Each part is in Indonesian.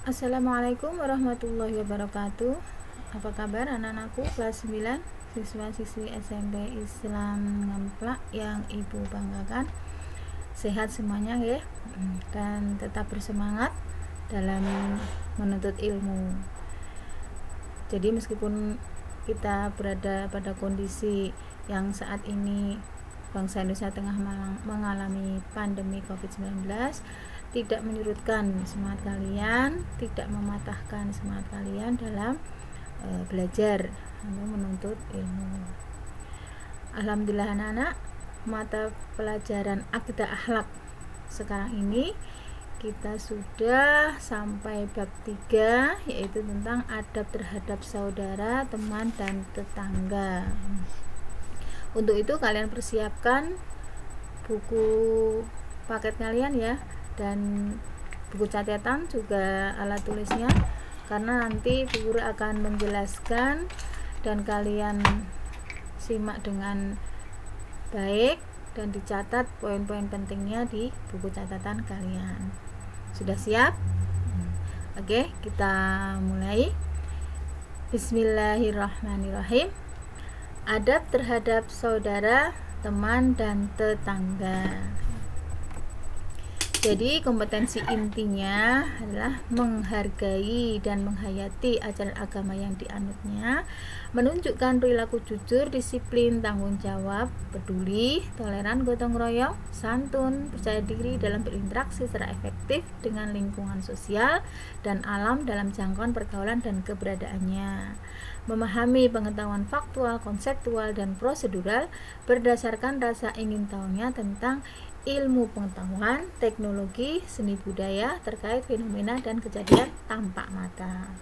Assalamualaikum warahmatullahi wabarakatuh. Apa kabar anak-anakku kelas 9, siswa-siswi SMP Islam Ngemplak yang ibu banggakan? Sehat semuanya ya, dan tetap bersemangat dalam menuntut ilmu. Jadi meskipun kita berada pada kondisi yang saat ini bangsa Indonesia tengah mengalami pandemi COVID-19, tidak menyurutkan semangat kalian, tidak mematahkan semangat kalian dalam belajar atau menuntut ilmu. Alhamdulillah anak-anak, mata pelajaran akidah akhlak sekarang ini kita sudah sampai bab 3, yaitu tentang adab terhadap saudara, teman, dan tetangga. Untuk itu kalian persiapkan buku paket kalian ya, dan buku catatan juga alat tulisnya, karena nanti guru akan menjelaskan dan kalian simak dengan baik dan dicatat poin-poin pentingnya di buku catatan kalian. Sudah siap? Oke, kita mulai. Bismillahirrahmanirrahim. Adab terhadap saudara, teman, dan tetangga. Jadi kompetensi intinya adalah menghargai dan menghayati ajaran agama yang dianutnya, menunjukkan perilaku jujur, disiplin, tanggung jawab, peduli, toleran, gotong royong, santun, percaya diri dalam berinteraksi secara efektif dengan lingkungan sosial dan alam dalam jangkauan pergaulan dan keberadaannya, memahami pengetahuan faktual, konseptual, dan prosedural berdasarkan rasa ingin tahunya tentang ilmu pengetahuan, teknologi, seni budaya terkait fenomena dan kejadian tampak mata.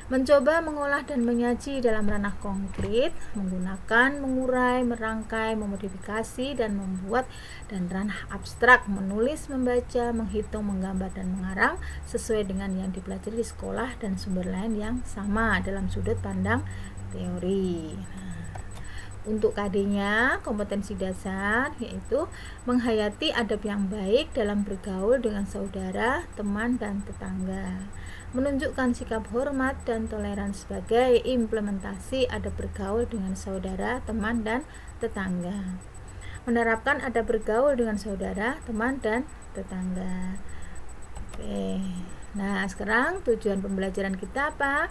Mencoba mengolah dan menyaji dalam ranah konkret, menggunakan, mengurai, merangkai, memodifikasi, dan membuat, dan ranah abstrak, menulis, membaca, menghitung, menggambar, dan mengarang sesuai dengan yang dipelajari di sekolah dan sumber lain yang sama dalam sudut pandang teori. Untuk KD-nya, kompetensi dasar yaitu menghayati adab yang baik dalam bergaul dengan saudara, teman, dan tetangga, menunjukkan sikap hormat dan toleran sebagai implementasi adab bergaul dengan saudara, teman, dan tetangga, menerapkan adab bergaul dengan saudara, teman, dan tetangga. Oke. Nah, sekarang tujuan pembelajaran kita apa?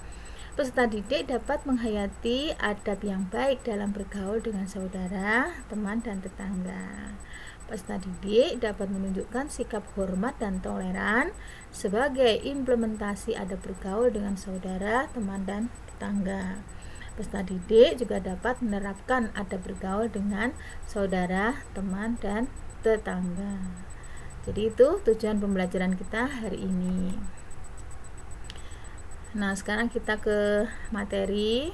Peserta didik dapat menghayati adab yang baik dalam bergaul dengan saudara, teman, dan tetangga. Peserta didik dapat menunjukkan sikap hormat dan toleran sebagai implementasi adab bergaul dengan saudara, teman, dan tetangga. Peserta didik juga dapat menerapkan adab bergaul dengan saudara, teman, dan tetangga. Jadi itu tujuan pembelajaran kita hari ini. Nah, sekarang kita ke materi,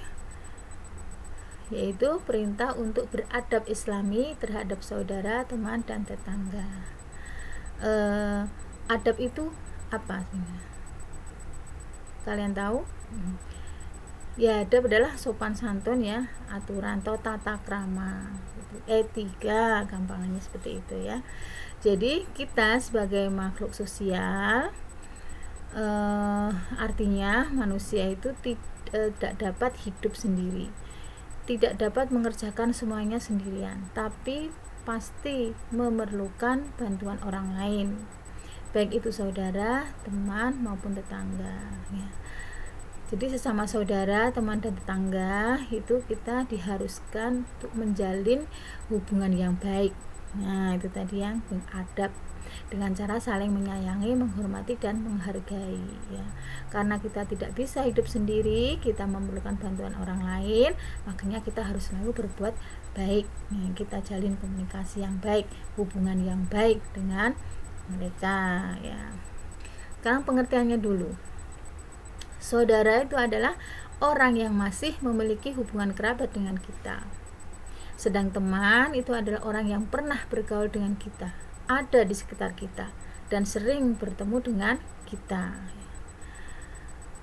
yaitu perintah untuk beradab islami terhadap saudara, teman, dan tetangga. Adab itu apa? Kalian tahu? Ya, adab adalah sopan santun ya, aturan atau tata krama, etika, gampangannya seperti itu ya. Jadi kita sebagai makhluk sosial, artinya manusia itu tidak dapat hidup sendiri, tidak dapat mengerjakan semuanya sendirian, tapi pasti memerlukan bantuan orang lain, baik itu saudara, teman, maupun tetangga ya. Jadi sesama saudara, teman, dan tetangga itu kita diharuskan untuk menjalin hubungan yang baik. Nah, itu tadi yang beradab, dengan cara saling menyayangi, menghormati, dan menghargai ya. Karena kita tidak bisa hidup sendiri, kita memerlukan bantuan orang lain, makanya kita harus selalu berbuat baik ya. Kita jalin komunikasi yang baik, hubungan yang baik dengan mereka ya. Sekarang pengertiannya dulu. Saudara itu adalah orang yang masih memiliki hubungan kerabat dengan kita. Sedang teman itu adalah orang yang pernah bergaul dengan kita, ada di sekitar kita, dan sering bertemu dengan kita.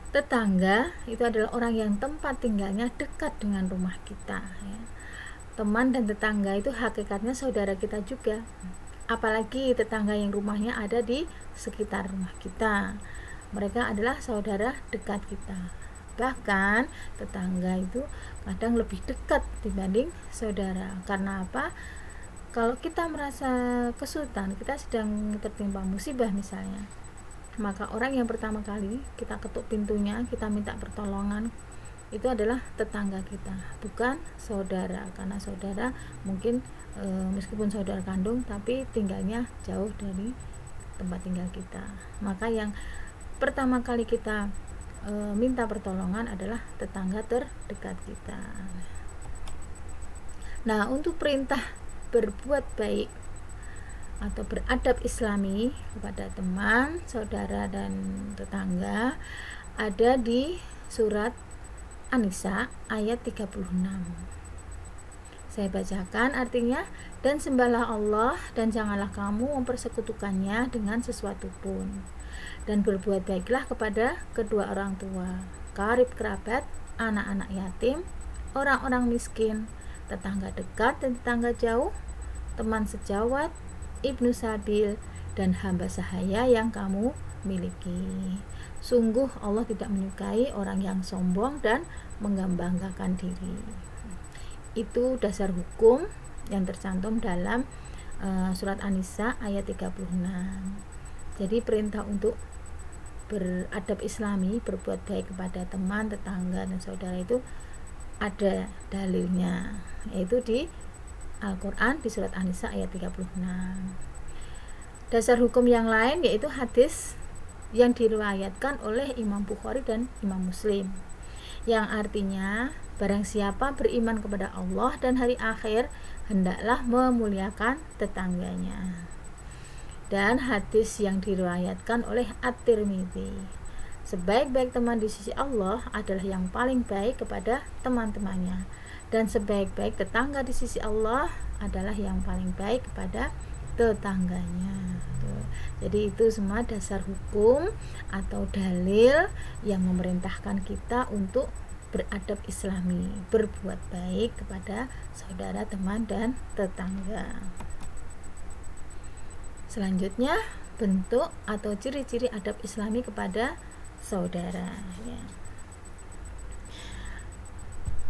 Tetangga itu adalah orang yang tempat tinggalnya dekat dengan rumah kita ya. Teman dan tetangga itu hakikatnya saudara kita juga, apalagi tetangga yang rumahnya ada di sekitar rumah kita. mereka adalah saudara dekat kita. Bahkan tetangga itu kadang lebih dekat dibanding saudara. Karena apa? Kalau kita merasa kesulitan, kita sedang tertimpa musibah misalnya, maka orang yang pertama kali kita ketuk pintunya, kita minta pertolongan, itu adalah tetangga kita, bukan saudara. Karena saudara mungkin meskipun saudara kandung, tapi tinggalnya jauh dari tempat tinggal kita. Maka yang pertama kali kita minta pertolongan adalah tetangga terdekat kita. Nah, untuk perintah berbuat baik atau beradab islami kepada teman, saudara, dan tetangga ada di surat An-Nisa ayat 36. Saya bacakan artinya, dan sembahlah Allah dan janganlah kamu mempersekutukannya dengan sesuatu pun, dan berbuat baiklah kepada kedua orang tua, karib kerabat, anak-anak yatim, orang-orang miskin, tetangga dekat dan tetangga jauh, teman sejawat, ibnu sabil, dan hamba sahaya yang kamu miliki. Sungguh Allah tidak menyukai orang yang sombong dan membanggakan diri. Itu dasar hukum yang tercantum dalam surat An-Nisa ayat 36. Jadi perintah untuk beradab islami, berbuat baik kepada teman, tetangga, dan saudara itu ada dalilnya, yaitu di Al-Quran di surat An-Nisa ayat 36. Dasar hukum yang lain yaitu hadis yang diriwayatkan oleh Imam Bukhari dan Imam Muslim, yang artinya barang siapa beriman kepada Allah dan hari akhir, hendaklah memuliakan tetangganya. Dan hadis yang diriwayatkan oleh At-Tirmidzi, sebaik-baik teman di sisi Allah adalah yang paling baik kepada teman-temannya, dan sebaik-baik tetangga di sisi Allah adalah yang paling baik kepada tetangganya. Jadi itu semua dasar hukum atau dalil yang memerintahkan kita untuk beradab islami, berbuat baik kepada saudara, teman, dan tetangga. Selanjutnya, bentuk atau ciri-ciri adab islami kepada saudara.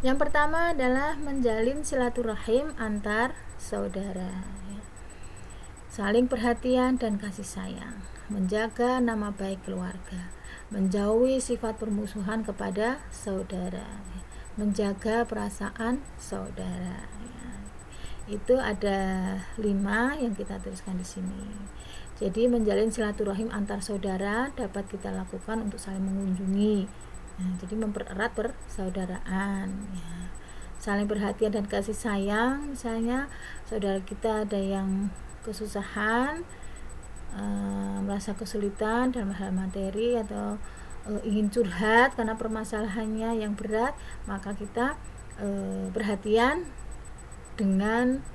Yang pertama adalah menjalin silaturahim antar saudara, saling perhatian dan kasih sayang, menjaga nama baik keluarga, menjauhi sifat permusuhan kepada saudara, menjaga perasaan saudara. Itu ada 5 yang kita tuliskan di sini. Jadi menjalin silaturahim antar saudara dapat kita lakukan untuk saling mengunjungi. Jadi mempererat persaudaraan. Saling perhatian dan kasih sayang, misalnya saudara kita ada yang kesusahan, merasa kesulitan dalam hal materi atau ingin curhat karena permasalahannya yang berat, maka kita perhatian dengan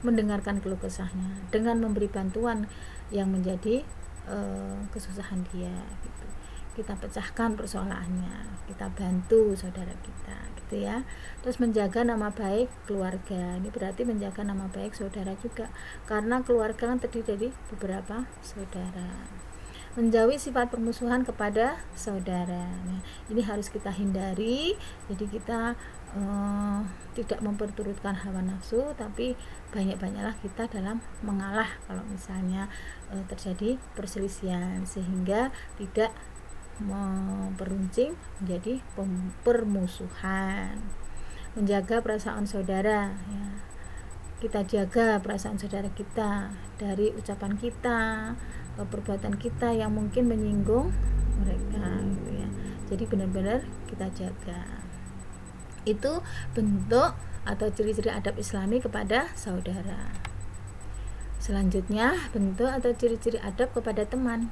mendengarkan keluh kesahnya, dengan memberi bantuan yang menjadi kesusahan dia gitu. Kita pecahkan persoalannya, kita bantu saudara kita gitu ya. Terus menjaga nama baik keluarga, ini berarti menjaga nama baik saudara juga, karena keluarga kan terdiri dari beberapa saudara. Menjauhi sifat permusuhan kepada saudara, nah, ini harus kita hindari. Jadi kita tidak memperturutkan hawa nafsu, tapi banyak-banyaklah kita dalam mengalah kalau misalnya terjadi perselisihan, sehingga tidak memperuncing menjadi permusuhan. Menjaga perasaan saudara, ya. Kita jaga perasaan saudara kita dari ucapan kita, perbuatan kita yang mungkin menyinggung mereka gitu ya. Jadi benar-benar kita jaga. Itu bentuk atau ciri-ciri adab islami kepada saudara. Selanjutnya, bentuk atau ciri-ciri adab kepada teman.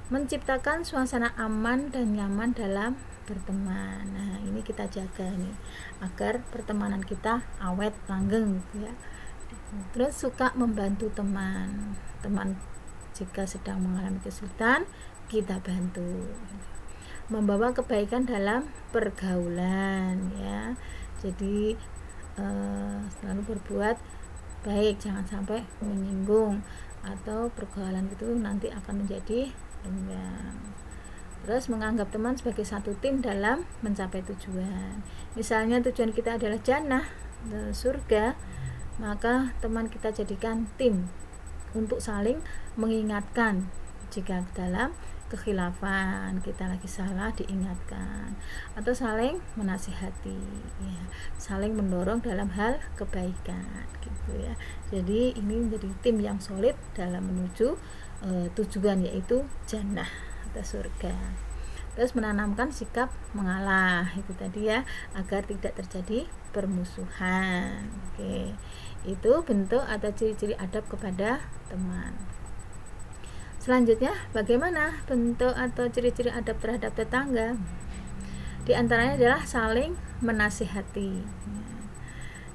Menciptakan suasana aman dan nyaman dalam berteman. Nah, ini kita jaga nih agar pertemanan kita awet langgeng gitu ya. Terus suka membantu teman. Teman jika sedang mengalami kesulitan, kita bantu. Membawa kebaikan dalam pergaulan ya. Jadi selalu berbuat baik, jangan sampai menyinggung, atau pergaulan itu nanti akan menjadi renggang. Terus menganggap teman sebagai satu tim dalam mencapai tujuan. Misalnya tujuan kita adalah jannah, surga, maka teman kita jadikan tim untuk saling mengingatkan. Jika dalam kekhilafan kita lagi salah, diingatkan, atau saling menasihati, ya, saling mendorong dalam hal kebaikan gitu ya. Jadi ini menjadi tim yang solid dalam menuju tujuan, yaitu jannah atau surga. Terus menanamkan sikap mengalah, itu tadi ya, agar tidak terjadi permusuhan. Oke, itu bentuk atau ciri-ciri adab kepada teman. Selanjutnya, bagaimana bentuk atau ciri-ciri adab terhadap tetangga? Di antaranya adalah saling menasihati.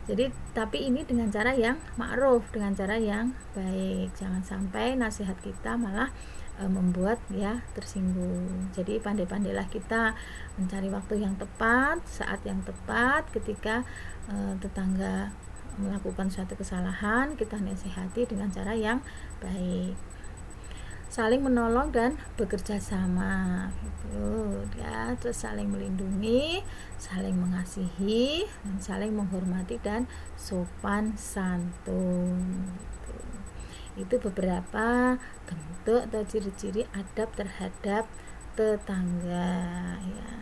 Jadi, tapi ini dengan cara yang ma'ruf, dengan cara yang baik. Jangan sampai nasihat kita malah membuat ya tersinggung. Jadi pandai-pandailah kita mencari waktu yang tepat, saat yang tepat, ketika tetangga melakukan suatu kesalahan, kita nasihati dengan cara yang baik. Saling menolong dan bekerja sama gitu ya. Terus saling melindungi, saling mengasihi, dan saling menghormati dan sopan santun gitu. Itu beberapa bentuk atau ciri-ciri adab terhadap tetangga ya.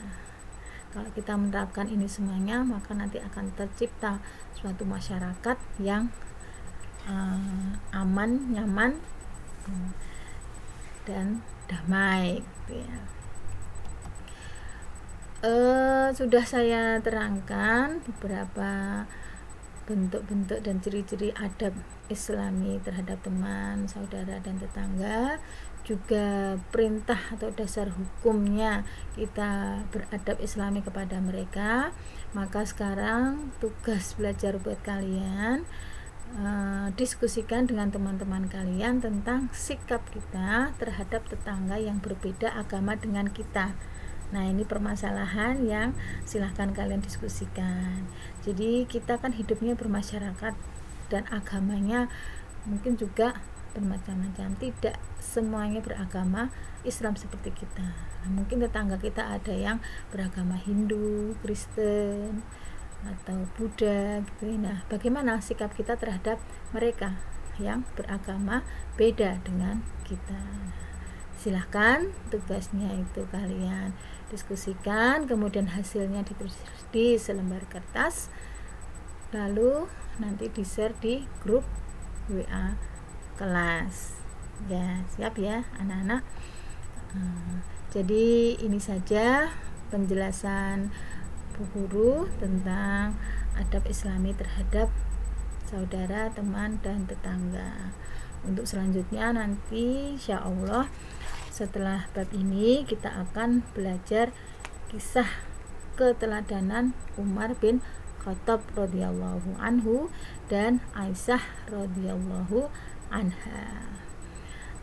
Kalau kita menerapkan ini semuanya, maka nanti akan tercipta suatu masyarakat yang aman, nyaman, dan damai gitu ya. Sudah saya terangkan beberapa bentuk-bentuk dan ciri-ciri adab Islami terhadap teman, saudara, dan tetangga, juga perintah atau dasar hukumnya kita beradab Islami kepada mereka. Maka sekarang tugas belajar buat kalian, diskusikan dengan teman-teman kalian tentang sikap kita terhadap tetangga yang berbeda agama dengan kita. Nah, ini permasalahan yang silahkan kalian diskusikan. Jadi kita kan hidupnya bermasyarakat dan agamanya mungkin juga bermacam-macam, tidak semuanya beragama Islam seperti kita. Mungkin tetangga kita ada yang beragama Hindu, Kristen, atau Buddha gitu. Nah, bagaimana sikap kita terhadap mereka yang beragama beda dengan kita? Silahkan tugasnya itu kalian diskusikan, kemudian hasilnya ditulis di selembar kertas, lalu nanti di share di grup WA kelas ya. Siap ya anak-anak. Jadi ini saja penjelasan Bu Guru tentang adab Islami terhadap saudara, teman, dan tetangga. Untuk selanjutnya nanti insya Allah setelah bab ini kita akan belajar kisah keteladanan Umar bin Khattab radhiyallahu anhu dan Aisyah radhiyallahu anha.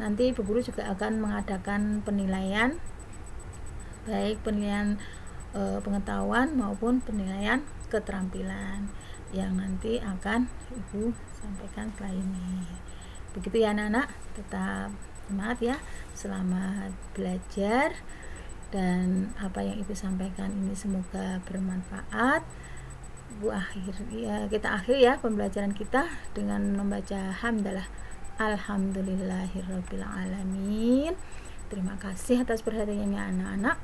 Nanti Bu Guru juga akan mengadakan penilaian, baik penilaian pengetahuan maupun penilaian keterampilan yang nanti akan Ibu sampaikan setelah ini. Begitu ya anak-anak, tetap semangat ya, selamat belajar, dan apa yang Ibu sampaikan ini semoga bermanfaat. Kita akhiri ya pembelajaran kita dengan membaca hamdalah alhamdulillahirabbil alamin. Terima kasih atas perhatiannya anak-anak.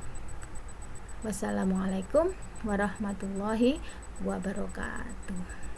Wassalamualaikum warahmatullahi wabarakatuh.